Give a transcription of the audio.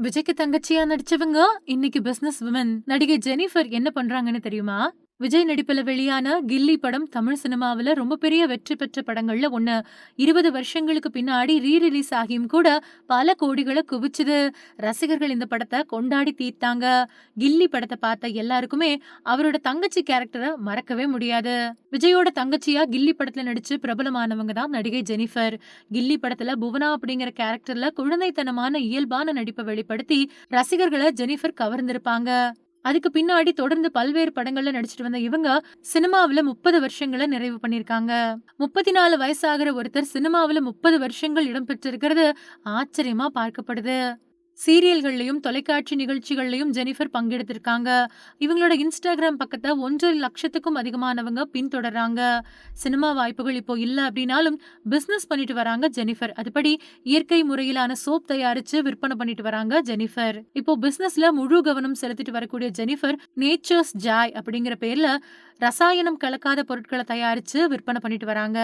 விஜய்க்கு தங்கச்சியா நடிச்சவங்க இன்னைக்கு பிசினஸ் விமன். நடிகை ஜெனிஃபர் என்ன பண்றாங்கன்னு தெரியுமா? விஜய் நடிப்புல வெளியான கில்லி படம் தமிழ் சினிமாவுல ரொம்ப பெரிய வெற்றி பெற்ற படங்கள்ல ஒண்ணு. 20 வருஷங்களுக்கு பின்னாடி ரிலீஸ் ஆகியும் கூட பல கோடிகளை குவிச்சுது. ரசிகர்கள் இந்த படத்தை கொண்டாடி தீர்த்தாங்க. கில்லி படத்தை பார்த்த எல்லாருக்குமே அவரோட தங்கச்சி கேரக்டரை மறக்கவே முடியாது. விஜயோட தங்கச்சியா கில்லி படத்துல நடிச்சு பிரபலமானவங்க தான் நடிகை ஜெனிஃபர். கில்லி படத்துல புவனா அப்படிங்கிற கேரக்டர்ல குழந்தைத்தனமான இயல்பான நடிப்பை வெளிப்படுத்தி ரசிகர்களை ஜெனிஃபர் கவர்ந்திருப்பாங்க. அதுக்கு பின்னாடி தொடர்ந்து பல்வேறு படங்கள்ல நடிச்சிட்டு வந்த இவங்க சினிமாவுல 30 வருஷங்களை நிறைவு பண்ணிருக்காங்க. 34 வயசாகிற ஒருத்தர் சினிமாவுல 30 வருஷங்கள் இடம்பெற்றிருக்கிறது ஆச்சரியமா பார்க்கப்படுது. சீரியல்கள்லயும் தொலைக்காட்சி நிகழ்ச்சிகள்லயும் ஜெனிஃபர் பங்கெடுத்திருக்காங்க. இவங்களோட இன்ஸ்டாகிராம் பக்கத்தை 1,00,000க்கும் அதிகமானவங்க பின்தொடர்றாங்க. சினிமா வாய்ப்புகள் இப்போ இல்ல அப்படின்னாலும் பிசினஸ் பண்ணிட்டு வராங்க ஜெனிஃபர். அதுபடி இயற்கை முறையிலான சோப் தயாரிச்சு விற்பனை பண்ணிட்டு வராங்க ஜெனிஃபர். இப்போ பிசினஸ்ல முழு கவனம் செலுத்திட்டு வரக்கூடிய ஜெனிஃபர் நேச்சர்ஸ் ஜாய் அப்படிங்கிற பேர்ல ரசாயனம் கலக்காத பொருட்களை தயாரிச்சு விற்பனை பண்ணிட்டு வராங்க.